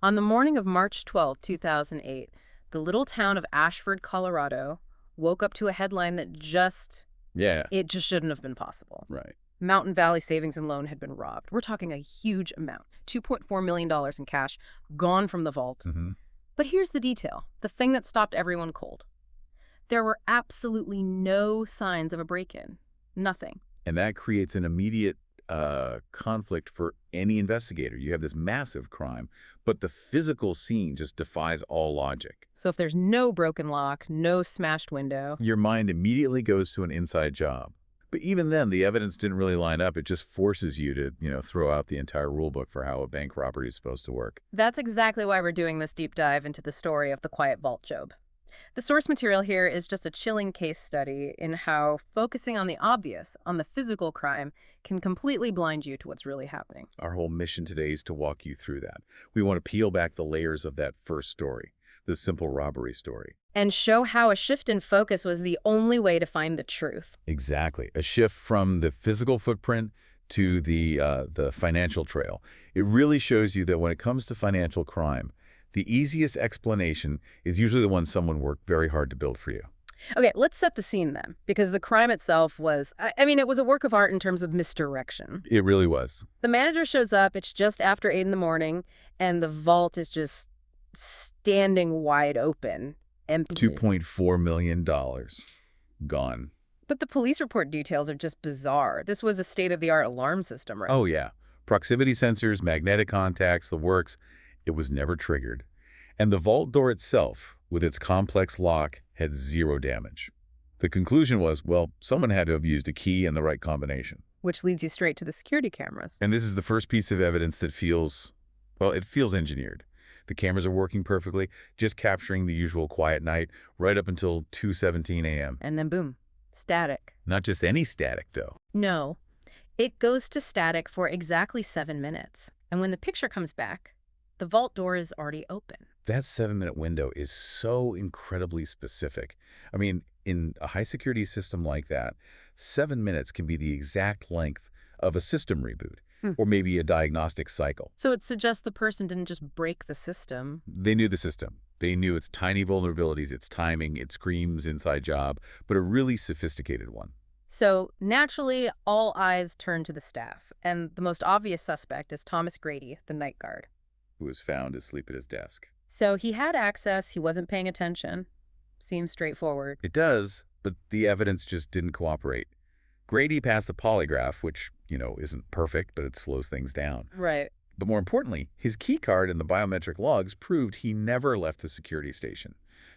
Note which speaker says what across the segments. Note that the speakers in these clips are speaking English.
Speaker 1: On the morning of March 12, 2008, the little town of Ashford, Colorado, woke up to a headline that
Speaker 2: Yeah,
Speaker 1: it just shouldn't have been possible.
Speaker 2: right.
Speaker 1: Mountain Valley Savings and Loan had been robbed. We're talking a huge amount, $2.4 million in cash, gone from the vault.
Speaker 2: Hmm.
Speaker 1: But here's the detail, the thing that stopped everyone cold. There were absolutely no signs of a break-in. Nothing.
Speaker 2: And that creates an immediate conflict for any investigator. You have this massive crime, but the physical scene just defies all logic.
Speaker 1: So if there's no broken lock, no smashed window,
Speaker 2: Your mind immediately goes to an inside job. But even then, the evidence didn't really line up. It just forces you to, throw out the entire rule book for how a bank robbery is supposed to work.
Speaker 1: that's exactly why we're doing this deep dive into the story of the Quiet Vault Job. The source material here is just a chilling case study in how focusing on the obvious, on the physical crime, can completely blind you to what's really happening.
Speaker 2: Our whole mission today is to walk you through that. We want to peel back the layers of that first story, the simple robbery story.
Speaker 1: And show how a shift in focus was the only way to find the truth.
Speaker 2: Exactly. A shift from the physical footprint to the financial trail. It really shows you that when it comes to financial crime, the easiest explanation is usually the one someone worked very hard to build for you.
Speaker 1: Okay, let's set the scene then, because the crime itself was, it was a work of art in terms of misdirection.
Speaker 2: It really was.
Speaker 1: The manager shows up, it's just after 8 in the morning, and the vault is just standing wide open, empty.
Speaker 2: $2.4 million gone.
Speaker 1: But the police report details are just bizarre. This was a state-of-the-art alarm system, right?
Speaker 2: Oh, yeah. Proximity sensors, magnetic contacts, the works. It was never triggered. And the vault door itself, with its complex lock, had zero damage. The conclusion was, well, someone had to have used a key and the right combination.
Speaker 1: Which leads you straight to the security cameras.
Speaker 2: And this is the first piece of evidence that it feels engineered. The cameras are working perfectly, just capturing the usual quiet night right up until 2:17 a.m.
Speaker 1: And then boom, static.
Speaker 2: Not just any static, though.
Speaker 1: No, it goes to static for exactly 7 minutes. And when the picture comes back, the vault door is already open.
Speaker 2: That 7-minute window is so incredibly specific. I mean, in a high-security system like that, 7 minutes can be the exact length of a system reboot, or maybe a diagnostic cycle.
Speaker 1: So it suggests the person didn't just break the system.
Speaker 2: They knew the system. They knew its tiny vulnerabilities, its timing, its screams, inside job, but a really sophisticated one.
Speaker 1: So naturally, all eyes turn to the staff. And the most obvious suspect is Thomas Grady, the night guard.
Speaker 2: Who was found asleep at his desk.
Speaker 1: So he had access, he wasn't paying attention. Seems straightforward.
Speaker 2: It does, but the evidence just didn't cooperate. Grady passed a polygraph, which, isn't perfect, but it slows things down.
Speaker 1: Right.
Speaker 2: But more importantly, his key card and the biometric logs proved he never left the security station.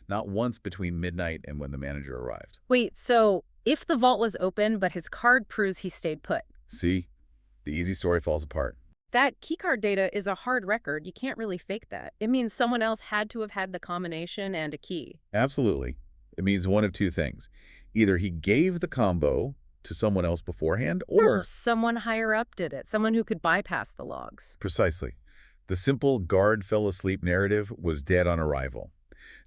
Speaker 2: Not once between midnight and when the manager arrived.
Speaker 1: Wait, so if the vault was open, but his card proves he stayed put?
Speaker 2: See? The easy story falls apart.
Speaker 1: That keycard data is a hard record. You can't really fake that. It means someone else had to have had the combination and a key.
Speaker 2: Absolutely. It means one of two things. Either he gave the combo to someone else beforehand, or
Speaker 1: someone higher up did it. Someone who could bypass the logs.
Speaker 2: Precisely. The simple guard fell asleep narrative was dead on arrival.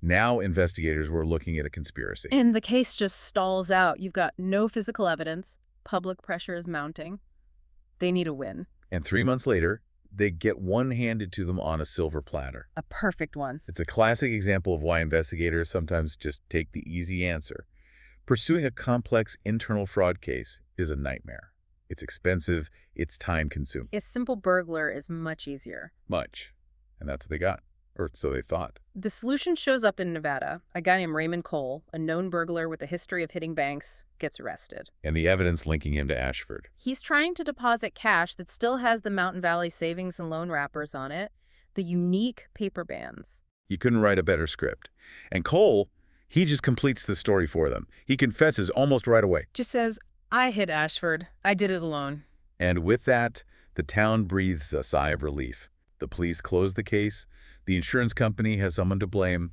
Speaker 2: Now investigators were looking at a conspiracy.
Speaker 1: And the case just stalls out. You've got no physical evidence. Public pressure is mounting. They need a win.
Speaker 2: And 3 months later, they get one handed to them on a silver platter.
Speaker 1: A perfect one.
Speaker 2: It's a classic example of why investigators sometimes just take the easy answer. Pursuing a complex internal fraud case is a nightmare. It's expensive, it's time-consuming.
Speaker 1: A simple burglar is much easier.
Speaker 2: Much. And that's what they got. Or so they thought.
Speaker 1: The solution shows up in Nevada. A guy named Raymond Cole, a known burglar with a history of hitting banks, gets arrested.
Speaker 2: And the evidence linking him to Ashford.
Speaker 1: He's trying to deposit cash that still has the Mountain Valley Savings and Loan wrappers on it, the unique paper bands.
Speaker 2: You couldn't write a better script. And Cole, he just completes the story for them. He confesses almost right away.
Speaker 1: Just says, I hit Ashford. I did it alone.
Speaker 2: And with that, the town breathes a sigh of relief. The police close the case. The insurance company has someone to blame.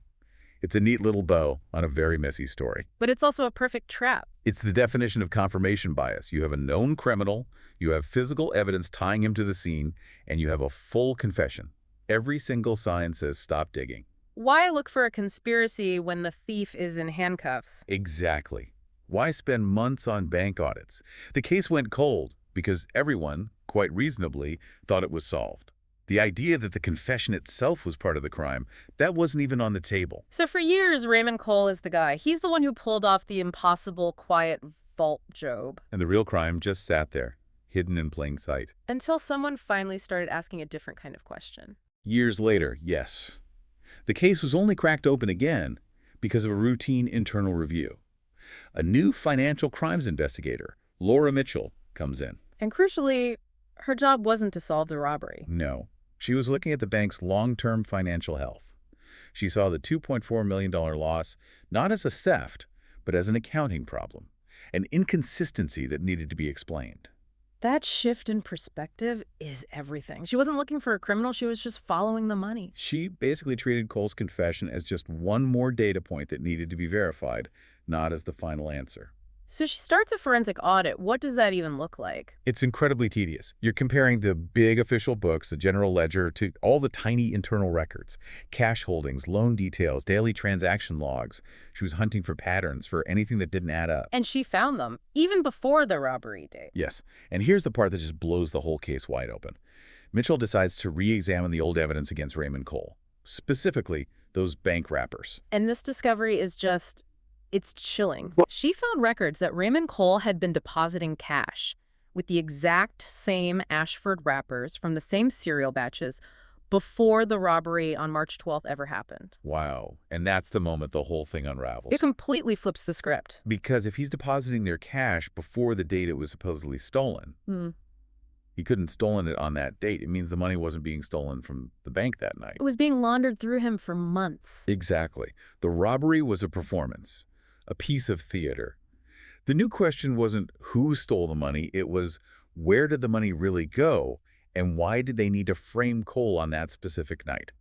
Speaker 2: It's a neat little bow on a very messy story.
Speaker 1: But it's also a perfect trap.
Speaker 2: It's the definition of confirmation bias. You have a known criminal, you have physical evidence tying him to the scene, and you have a full confession. Every single sign says stop digging.
Speaker 1: Why look for a conspiracy when the thief is in handcuffs?
Speaker 2: Exactly. Why spend months on bank audits? The case went cold because everyone, quite reasonably, thought it was solved. The idea that the confession itself was part of the crime, that wasn't even on the table.
Speaker 1: So for years, Raymond Cole is the guy. He's the one who pulled off the impossible quiet vault job.
Speaker 2: And the real crime just sat there, hidden in plain sight.
Speaker 1: Until someone finally started asking a different kind of question.
Speaker 2: Years later, yes. The case was only cracked open again because of a routine internal review. A new financial crimes investigator, Laura Mitchell, comes in.
Speaker 1: And crucially, her job wasn't to solve the robbery.
Speaker 2: No, she was looking at the bank's long-term financial health. She saw the $2.4 million loss not as a theft, but as an accounting problem, an inconsistency that needed to be explained.
Speaker 1: That shift in perspective is everything. She wasn't looking for a criminal, she was just following the money.
Speaker 2: She basically treated Cole's confession as just one more data point that needed to be verified, not as the final answer.
Speaker 1: So she starts a forensic audit. What does that even look like?
Speaker 2: It's incredibly tedious. You're comparing the big official books, the general ledger, to all the tiny internal records, cash holdings, loan details, daily transaction logs. She was hunting for patterns, for anything that didn't add up.
Speaker 1: And she found them, even before the robbery date.
Speaker 2: Yes, and here's the part that just blows the whole case wide open. Mitchell decides to re-examine the old evidence against Raymond Cole, specifically those bank wrappers.
Speaker 1: And this discovery is just... it's chilling. She found records that Raymond Cole had been depositing cash with the exact same Ashford wrappers from the same cereal batches before the robbery on March 12th ever happened.
Speaker 2: Wow. And that's the moment the whole thing unravels.
Speaker 1: It completely flips the script.
Speaker 2: Because if he's depositing their cash before the date it was supposedly stolen, he couldn't have stolen it on that date. It means the money wasn't being stolen from the bank that night.
Speaker 1: It was being laundered through him for months.
Speaker 2: Exactly. The robbery was a performance, a piece of theater. The new question wasn't who stole the money, it was where did the money really go, and why did they need to frame Cole on that specific night?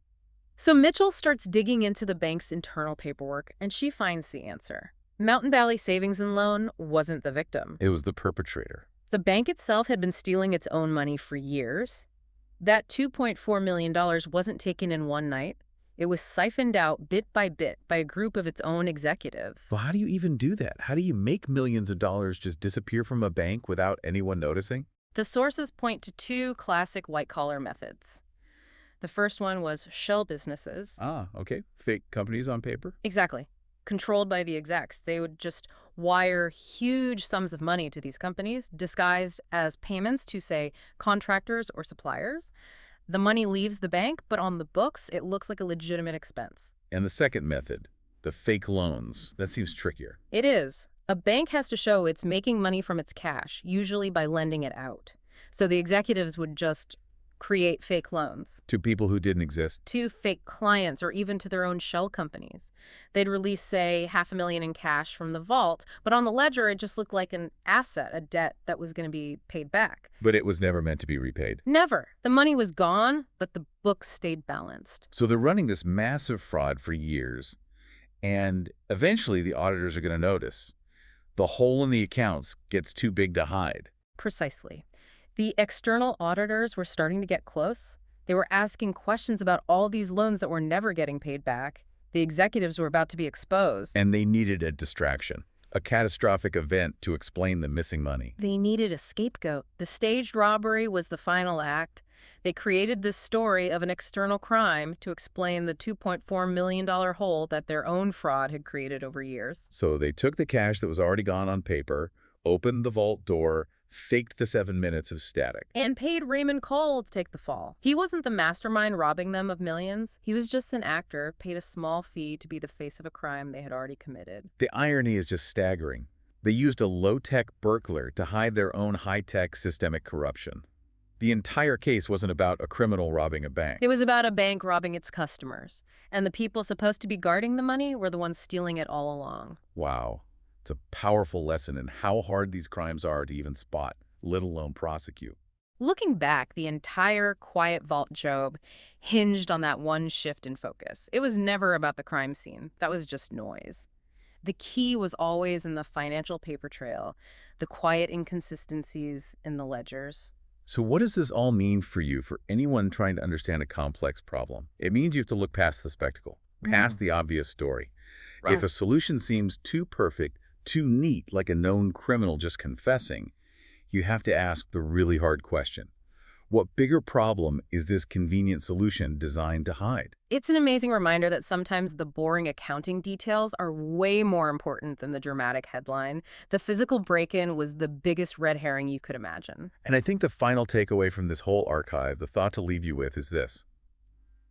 Speaker 1: So Mitchell starts digging into the bank's internal paperwork, and she finds the answer. Mountain Valley Savings and Loan wasn't the victim.
Speaker 2: It was the perpetrator.
Speaker 1: The bank itself had been stealing its own money for years. That $2.4 million wasn't taken in one night. It was siphoned out bit by a group of its own executives.
Speaker 2: Well, how do you even do that? How do you make millions of dollars just disappear from a bank without anyone noticing?
Speaker 1: The sources point to two classic white-collar methods. The first one was shell businesses.
Speaker 2: Ah, okay. Fake companies on paper?
Speaker 1: Exactly. Controlled by the execs. They would just wire huge sums of money to these companies, disguised as payments to, say, contractors or suppliers. The money leaves the bank, but on the books, it looks like a legitimate expense.
Speaker 2: And the second method, the fake loans, that seems trickier.
Speaker 1: It is. A bank has to show it's making money from its cash, usually by lending it out. So the executives would just create fake loans.
Speaker 2: To people who didn't exist.
Speaker 1: To fake clients or even to their own shell companies. They'd release, say, $500,000 in cash from the vault, but on the ledger it just looked like an asset, a debt that was going to be paid back.
Speaker 2: But it was never meant to be repaid.
Speaker 1: Never. The money was gone, but the books stayed balanced.
Speaker 2: So they're running this massive fraud for years, and eventually the auditors are going to notice. The hole in the accounts gets too big to hide.
Speaker 1: Precisely. The external auditors were starting to get close. They were asking questions about all these loans that were never getting paid back. The executives were about to be exposed.
Speaker 2: And they needed a distraction, a catastrophic event to explain the missing money.
Speaker 1: They needed a scapegoat. The staged robbery was the final act. They created this story of an external crime to explain the $2.4 million hole that their own fraud had created over years.
Speaker 2: So they took the cash that was already gone on paper, opened the vault door, faked the 7 minutes of static.
Speaker 1: And paid Raymond Cole to take the fall. He wasn't the mastermind robbing them of millions. He was just an actor, paid a small fee to be the face of a crime they had already committed.
Speaker 2: The irony is just staggering. They used a low-tech burglar to hide their own high-tech systemic corruption. The entire case wasn't about a criminal robbing a bank.
Speaker 1: It was about a bank robbing its customers. And the people supposed to be guarding the money were the ones stealing it all along.
Speaker 2: Wow. It's a powerful lesson in how hard these crimes are to even spot, let alone prosecute.
Speaker 1: Looking back, the entire Quiet Vault job hinged on that one shift in focus. It was never about the crime scene. That was just noise. The key was always in the financial paper trail, the quiet inconsistencies in the ledgers.
Speaker 2: So what does this all mean for you, for anyone trying to understand a complex problem? It means you have to look past the spectacle, past the obvious story. If a solution seems too perfect, too neat, like a known criminal just confessing, you have to ask the really hard question. What bigger problem is this convenient solution designed to hide?
Speaker 1: It's an amazing reminder that sometimes the boring accounting details are way more important than the dramatic headline. The physical break-in was the biggest red herring you could imagine.
Speaker 2: And I think the final takeaway from this whole archive, the thought to leave you with, is this.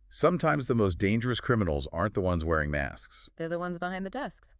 Speaker 2: Sometimes the most dangerous criminals aren't the ones wearing masks.
Speaker 1: They're the ones behind the desks.